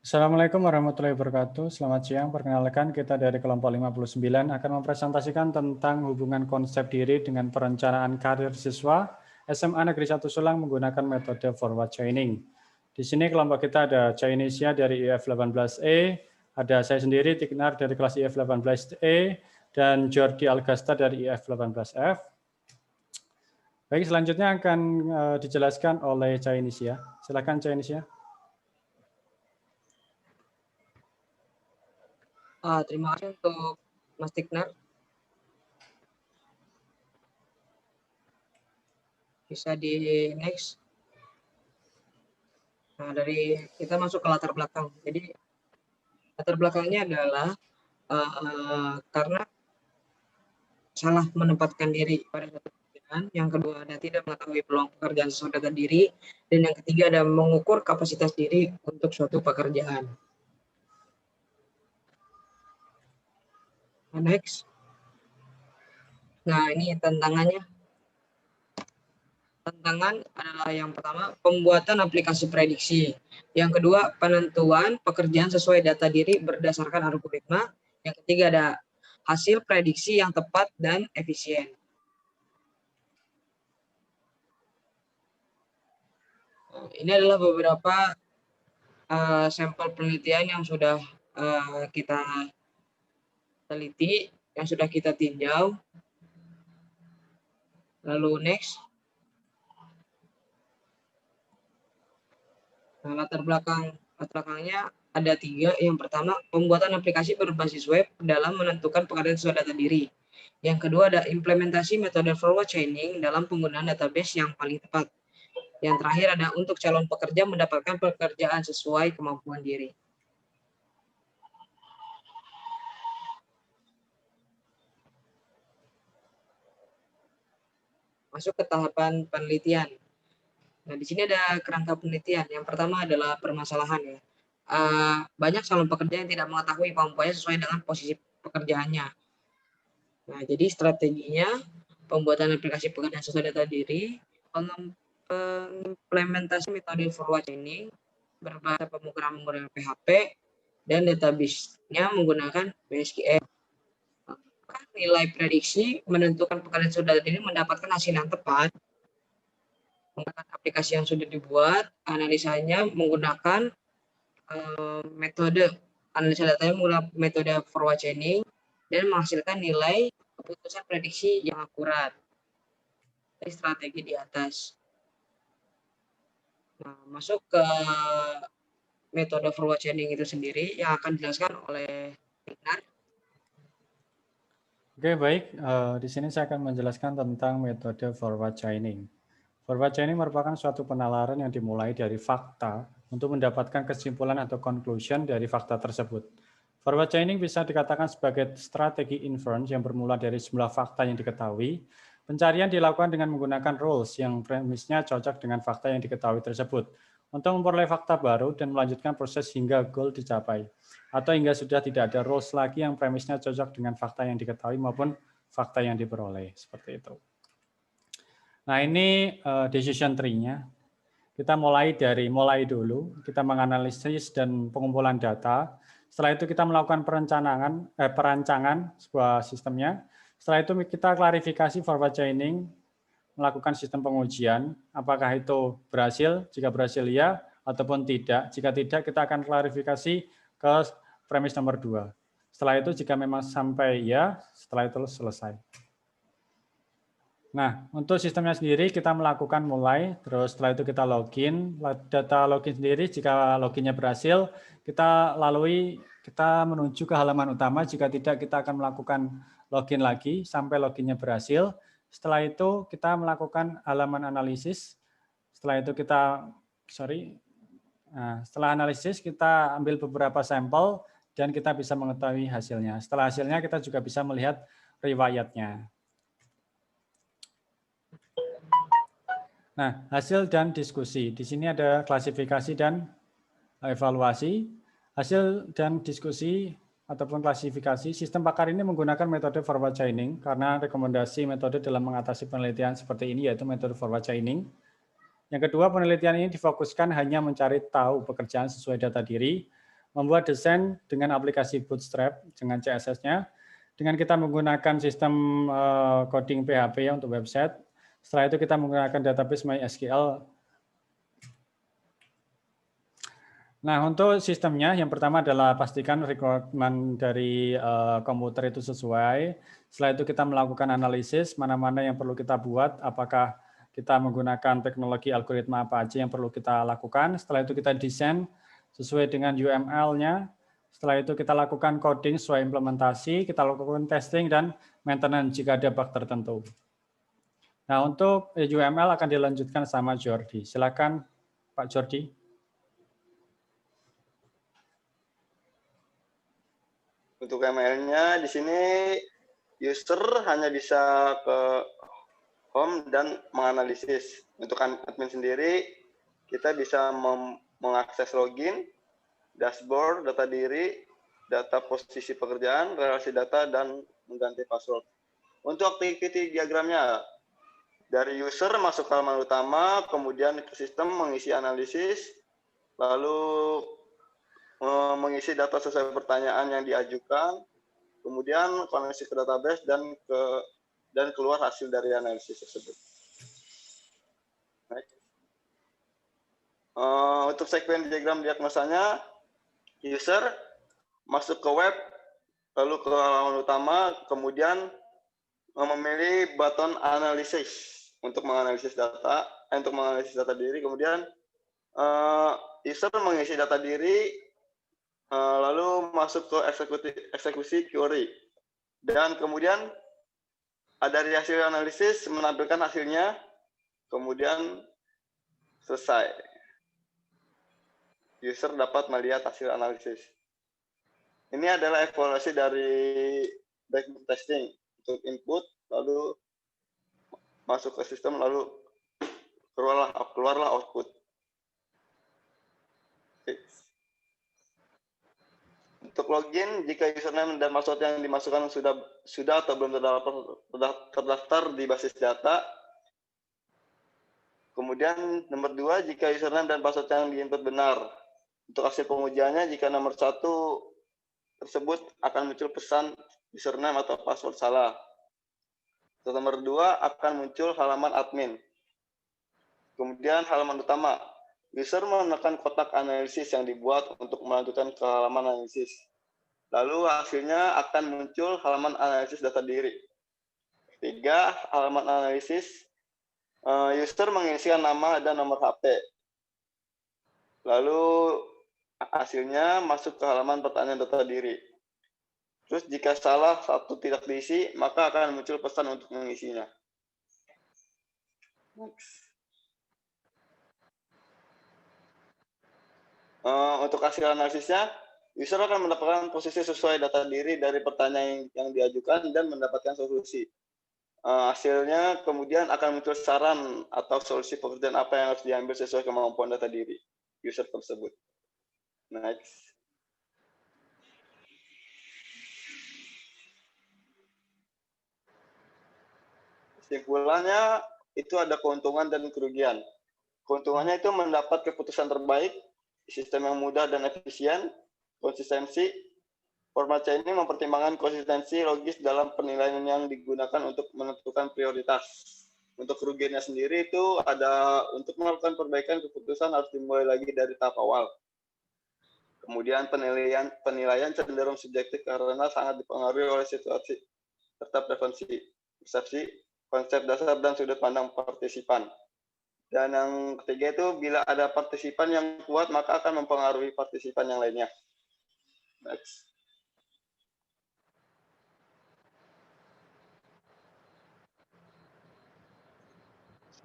Assalamualaikum warahmatullahi wabarakatuh. Selamat siang. Perkenalkan, kita dari kelompok 59 akan mempresentasikan tentang hubungan konsep diri dengan perencanaan karir siswa SMA Negeri 1 Sulang menggunakan metode forward chaining. Di sini kelompok kita ada Cainesia dari IF 18E, ada saya sendiri Tiknar dari kelas IF 18E, dan Jordi Algasta dari IF 18F. Baik, selanjutnya akan dijelaskan oleh Cainesia. Silakan Cainesia. Terima kasih untuk Mas Tiknar. Bisa di next. Nah, dari kita masuk ke latar belakang. Jadi latar belakangnya adalah karena salah menempatkan diri pada suatu pekerjaan, yang kedua ada tidak mengetahui peluang pekerjaan sesuai dengan diri, dan yang ketiga ada mengukur kapasitas diri untuk suatu pekerjaan. Next. Nah, ini tantangannya. Tantangan adalah yang pertama, pembuatan aplikasi prediksi. Yang kedua, penentuan pekerjaan sesuai data diri berdasarkan algoritma. Yang ketiga ada hasil prediksi yang tepat dan efisien. Ini adalah beberapa sampel penelitian yang sudah kita teliti, yang sudah kita tinjau. Lalu next. Nah, latar belakangnya ada 3. Yang pertama, pembuatan aplikasi berbasis web dalam menentukan pekerjaan sesuai data diri. Yang kedua ada implementasi metode forward chaining dalam penggunaan database yang paling tepat. Yang terakhir ada untuk calon pekerja mendapatkan pekerjaan sesuai kemampuan diri. Masuk ke tahapan penelitian. Nah, di sini ada kerangka penelitian. Yang pertama adalah permasalahan ya. Banyak calon pekerja yang tidak mengetahui kemampuannya sesuai dengan posisi pekerjaannya. Nah, jadi strateginya pembuatan aplikasi pekerjaan sesuai data diri, pengimplementasi metode forward chaining berbahasa pemrograman menggunakan PHP, dan database-nya menggunakan PSQL. Nilai prediksi menentukan pekerjaan sesuai data diri mendapatkan hasil yang tepat. Menggunakan aplikasi yang sudah dibuat, analisanya menggunakan metode analisa datanya menggunakan metode forward chaining dan menghasilkan nilai keputusan prediksi yang akurat. Dari strategi di atas. Nah, masuk ke metode forward chaining itu sendiri yang akan dijelaskan oleh Tiknar. Oke, baik. Di sini saya akan menjelaskan tentang metode forward chaining. Forward chaining merupakan suatu penalaran yang dimulai dari fakta untuk mendapatkan kesimpulan atau conclusion dari fakta tersebut. Forward chaining bisa dikatakan sebagai strategi inference yang bermula dari jumlah fakta yang diketahui. Pencarian dilakukan dengan menggunakan rules yang premisnya cocok dengan fakta yang diketahui tersebut untuk memperoleh fakta baru dan melanjutkan proses hingga goal dicapai. Atau hingga sudah tidak ada rules lagi yang premisnya cocok dengan fakta yang diketahui maupun fakta yang diperoleh. Seperti itu. Nah, ini decision tree-nya. Kita mulai dulu, kita menganalisis dan pengumpulan data. Setelah itu kita melakukan perancangan sebuah sistemnya. Setelah itu kita klarifikasi forward chaining, melakukan sistem pengujian, apakah itu berhasil, jika berhasil ya, ataupun tidak. Jika tidak, kita akan klarifikasi ke premis nomor 2. Setelah itu jika memang sampai ya, setelah itu selesai. Nah, untuk sistemnya sendiri kita melakukan terus setelah itu kita login, data login sendiri jika loginnya berhasil, kita menuju ke halaman utama, jika tidak kita akan melakukan login lagi sampai loginnya berhasil. Setelah itu kita melakukan halaman analisis, setelah itu setelah analisis kita ambil beberapa sampel dan kita bisa mengetahui hasilnya. Setelah hasilnya kita juga bisa melihat riwayatnya. Nah, hasil dan diskusi. Di sini ada klasifikasi dan evaluasi. Hasil dan diskusi ataupun klasifikasi, sistem pakar ini menggunakan metode forward chaining karena rekomendasi metode dalam mengatasi penelitian seperti ini yaitu metode forward chaining. Yang kedua, penelitian ini difokuskan hanya mencari tahu pekerjaan sesuai data diri. membuat desain dengan aplikasi Bootstrap dengan CSS-nya, dengan kita menggunakan sistem coding PHP ya untuk website. Setelah itu kita menggunakan database MySQL. Nah, untuk sistemnya yang pertama adalah pastikan requirement dari komputer itu sesuai. Setelah itu kita melakukan analisis mana-mana yang perlu kita buat, apakah kita menggunakan teknologi algoritma apa aja yang perlu kita lakukan. Setelah itu kita desain sesuai dengan UML-nya. Setelah itu kita lakukan coding sesuai implementasi, kita lakukan testing dan maintenance jika ada bug tertentu. Nah, untuk UML akan dilanjutkan sama Jordi. Silakan Pak Jordi. Untuk UML-nya di sini user hanya bisa ke home dan menganalisis. Untuk admin sendiri, kita bisa mengakses login, dashboard, data diri, data posisi pekerjaan, relasi data, dan mengganti password. Untuk activity diagramnya, dari user masuk ke halaman utama, kemudian ke sistem mengisi analisis, lalu mengisi data sesuai pertanyaan yang diajukan, kemudian koneksi ke database dan keluar hasil dari analisis tersebut. Untuk sekuen diagram diagnosanya, user masuk ke web, lalu ke halaman utama, kemudian memilih button analisis untuk menganalisis data diri, kemudian user mengisi data diri, lalu masuk ke eksekusi query, dan kemudian dari hasil analisis menampilkan hasilnya, kemudian selesai. User dapat melihat hasil analisis. Ini adalah evaluasi dari backbook testing untuk input, lalu masuk ke sistem, lalu keluarlah output. Untuk login, jika username dan password yang dimasukkan sudah atau belum terdaftar di basis data. Kemudian nomor 2, jika username dan password yang diinput benar. Untuk hasil pengujiannya, jika nomor 1 tersebut akan muncul pesan username atau password salah. Untuk nomor 2 akan muncul halaman admin. Kemudian halaman utama. User menekan kotak analisis yang dibuat untuk melanjutkan ke halaman analisis. Lalu hasilnya akan muncul halaman analisis data diri. 3, halaman analisis. User mengisikan nama dan nomor HP. Lalu hasilnya masuk ke halaman pertanyaan data diri. Terus jika salah satu tidak diisi, maka akan muncul pesan untuk mengisinya. Untuk hasil analisisnya, user akan mendapatkan posisi sesuai data diri dari pertanyaan yang diajukan dan mendapatkan solusi. Hasilnya kemudian akan muncul saran atau solusi pekerjaan apa yang harus diambil sesuai kemampuan data diri user tersebut. Next. Kesimpulannya, itu ada keuntungan dan kerugian. Keuntungannya itu mendapat keputusan terbaik, sistem yang mudah dan efisien, konsistensi. Format C ini mempertimbangkan konsistensi logis dalam penilaian yang digunakan untuk menentukan prioritas. Untuk kerugiannya sendiri itu ada untuk melakukan perbaikan keputusan harus dimulai lagi dari tahap awal. Kemudian penilaian cenderung subjektif karena sangat dipengaruhi oleh situasi serta preferensi, persepsi, konsep dasar dan sudut pandang partisipan. Dan yang ketiga itu bila ada partisipan yang kuat maka akan mempengaruhi partisipan yang lainnya. Next.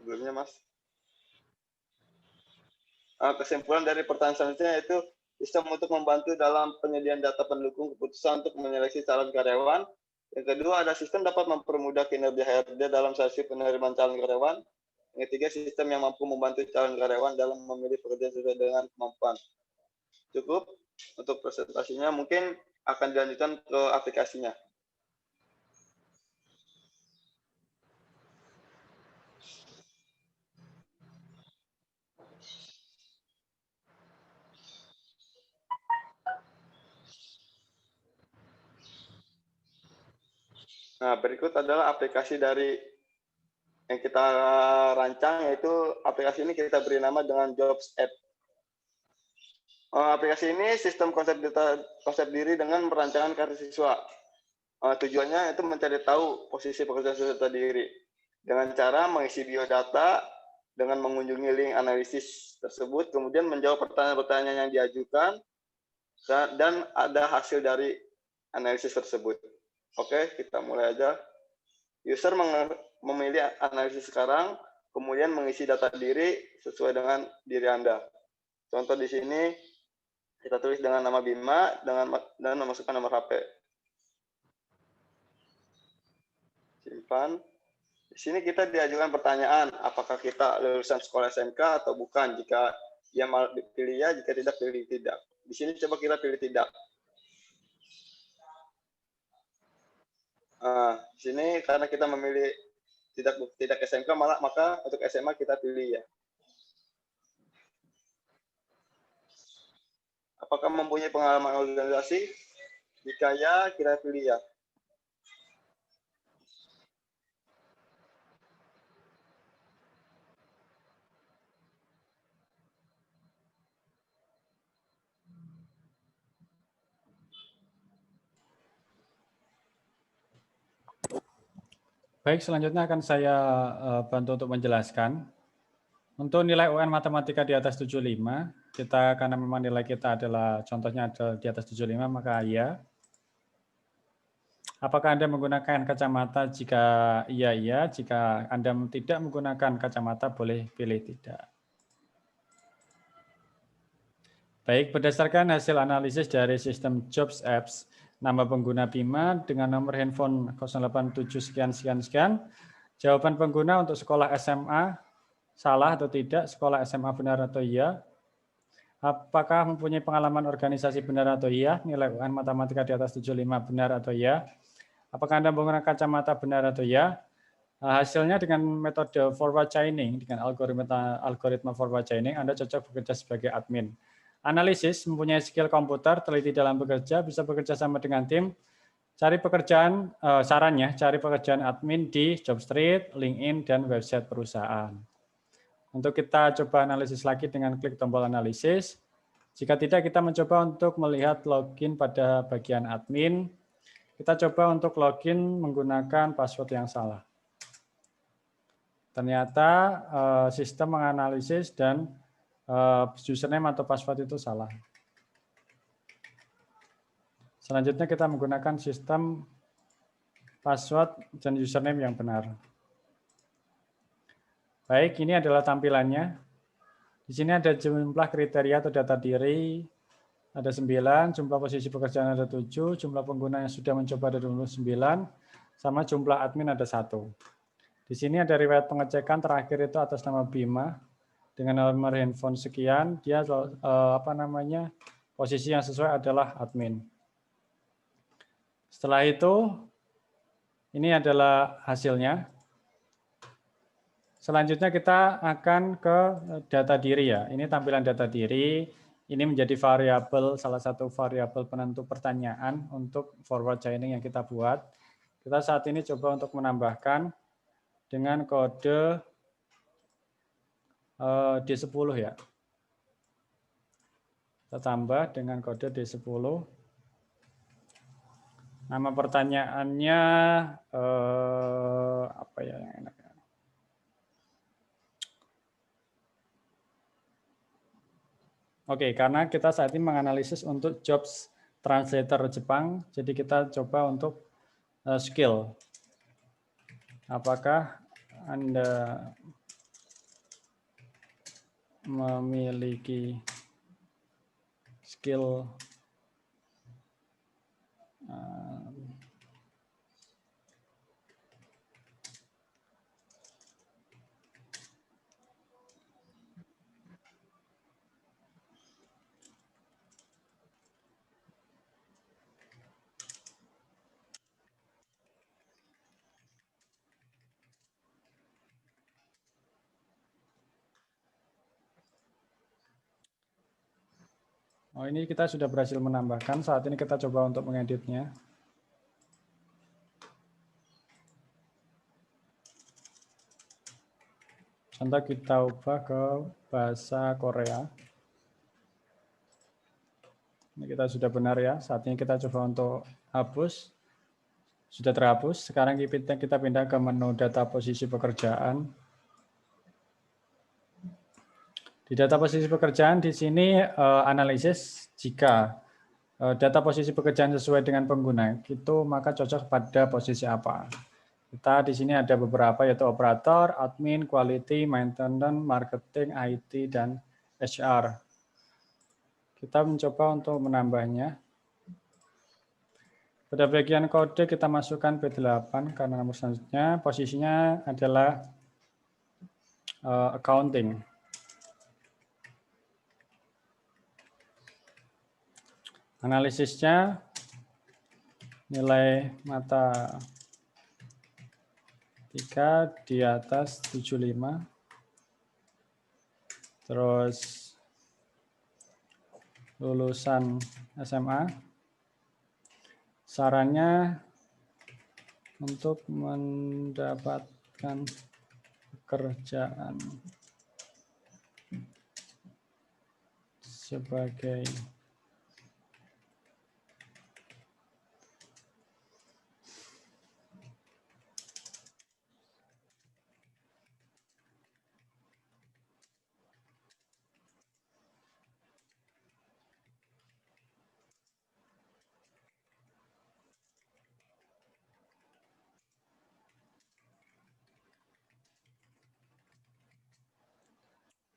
Sebelumnya Mas. Kesimpulan dari pertanyaan selanjutnya yaitu sistem untuk membantu dalam penyediaan data pendukung keputusan untuk menyeleksi calon karyawan. Yang kedua ada sistem dapat mempermudah kinerja HRD dalam seleksi penerimaan calon karyawan. Yang ketiga, sistem yang mampu membantu calon karyawan dalam memilih pekerjaan sesuai dengan kemampuan. Cukup untuk presentasinya, mungkin akan dilanjutkan ke aplikasinya. Nah, berikut adalah aplikasi dari yang kita rancang, yaitu aplikasi ini kita beri nama dengan Jobs App. Aplikasi ini sistem konsep diri dengan perancangan karir siswa. Tujuannya itu mencari tahu posisi pekerjaan data diri dengan cara mengisi biodata, dengan mengunjungi link analisis tersebut, kemudian menjawab pertanyaan-pertanyaan yang diajukan, dan ada hasil dari analisis tersebut. Oke, kita mulai aja. User memilih analisis sekarang, kemudian mengisi data diri sesuai dengan diri Anda. Contoh di sini, kita tulis dengan nama Bima, dan memasukkan nomor HP. Simpan. Di sini kita diajukan pertanyaan, apakah kita lulusan sekolah SMK atau bukan. Jika dia pilih ya, jika tidak pilih tidak. Di sini coba kita pilih tidak. Di sini karena kita memilih tidak SMK, maka untuk SMA kita pilih ya. Apakah mempunyai pengalaman organisasi? Jika ya, kita pilih ya. Baik, selanjutnya akan saya bantu untuk menjelaskan. Untuk nilai UN matematika di atas 75, kita karena memang nilai kita adalah contohnya ada di atas 75, maka iya. Apakah Anda menggunakan kacamata? Jika iya, jika Anda tidak menggunakan kacamata, boleh pilih tidak. Baik, berdasarkan hasil analisis dari sistem Jobs Apps, nama pengguna Bima dengan nomor handphone 087 sekian, jawaban pengguna untuk sekolah SMA, salah atau tidak, sekolah SMA benar atau iya, apakah mempunyai pengalaman organisasi benar atau iya, nilai UN matematika di atas 75 benar atau iya, apakah Anda menggunakan kacamata benar atau iya. Hasilnya dengan metode forward chaining, dengan algoritma forward chaining, Anda cocok bekerja sebagai admin. Analisis, mempunyai skill komputer, teliti dalam bekerja, bisa bekerja sama dengan tim, cari pekerjaan, sarannya, cari pekerjaan admin di Jobstreet, LinkedIn, dan website perusahaan. Untuk kita coba analisis lagi dengan klik tombol analisis. Jika tidak, kita mencoba untuk melihat login pada bagian admin. Kita coba untuk login menggunakan password yang salah. Ternyata sistem menganalisis dan username atau password itu salah. Selanjutnya kita menggunakan sistem password dan username yang benar. Baik, ini adalah tampilannya. Di sini ada jumlah kriteria atau data diri, ada 9, jumlah posisi pekerjaan ada 7, jumlah pengguna yang sudah mencoba ada 29, sama jumlah admin ada 1. Di sini ada riwayat pengecekan terakhir itu atas nama Bima dengan nomor handphone sekian, dia posisi yang sesuai adalah admin. Setelah itu, ini adalah hasilnya. Selanjutnya kita akan ke data diri ya. Ini tampilan data diri. Ini menjadi variabel, salah satu variabel penentu pertanyaan untuk forward chaining yang kita buat. Kita saat ini coba untuk menambahkan dengan kode D10 ya. Kita tambah dengan kode D10. Nama pertanyaannya apa ya yang enak? Oke, karena kita saat ini menganalisis untuk jobs translator Jepang, jadi kita coba untuk skill. Apakah Anda memiliki skill Oh, ini kita sudah berhasil menambahkan. Saat ini kita coba untuk mengeditnya. Contoh kita ubah ke bahasa Korea. Ini kita sudah benar ya. Saat ini kita coba untuk hapus. Sudah terhapus. Sekarang kita pindah ke menu data posisi pekerjaan. Di data posisi pekerjaan di sini analisis jika data posisi pekerjaan sesuai dengan pengguna itu maka cocok pada posisi apa. Kita di sini ada beberapa yaitu operator, admin, quality, maintenance, marketing, IT, dan HR. Kita mencoba untuk menambahnya. Pada bagian kode kita masukkan P8 karena nomor selanjutnya posisinya adalah accounting. Analisisnya nilai mata 3 di atas 75. Terus lulusan SMA. Sarannya untuk mendapatkan pekerjaan sebagai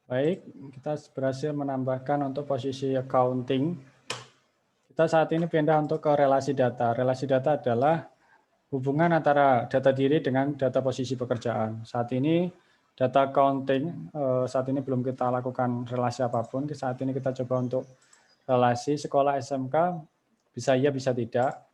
baik, kita berhasil menambahkan untuk posisi accounting. Kita saat ini pindah untuk ke relasi data. Relasi data adalah hubungan antara data diri dengan data posisi pekerjaan. Saat ini data accounting, saat ini belum kita lakukan relasi apapun. Saat ini kita coba untuk relasi sekolah SMK, bisa iya, bisa tidak.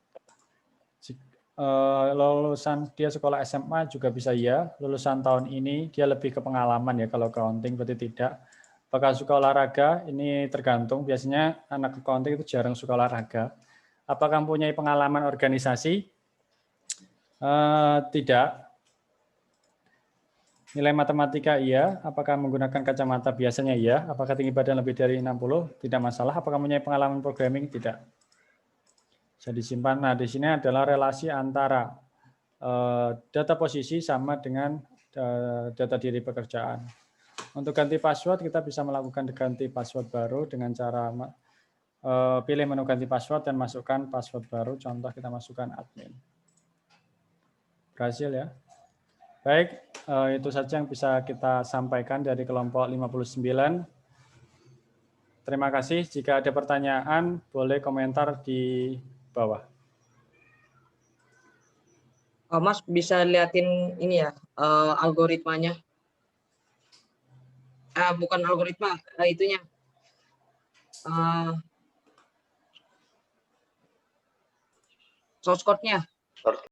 Lulusan dia sekolah SMA juga bisa iya, lulusan tahun ini dia lebih ke pengalaman ya, kalau accounting berarti tidak. Apakah suka olahraga? Ini tergantung, biasanya anak accounting itu jarang suka olahraga. Apakah mempunyai pengalaman organisasi? Tidak. Nilai matematika iya, apakah menggunakan kacamata biasanya iya, apakah tinggi badan lebih dari 60? Tidak masalah, apakah mempunyai pengalaman programming? Tidak. Bisa disimpan. Nah, di sini adalah relasi antara data posisi sama dengan data diri pekerjaan. Untuk ganti password, kita bisa melakukan ganti password baru dengan cara pilih menu ganti password dan masukkan password baru. Contoh kita masukkan admin. Berhasil ya. Baik, itu saja yang bisa kita sampaikan dari kelompok 59. Terima kasih. Jika ada pertanyaan, boleh komentar di bawah. Mas bisa liatin ini ya, algoritmanya. Bukan algoritma, itunya. Source code-nya.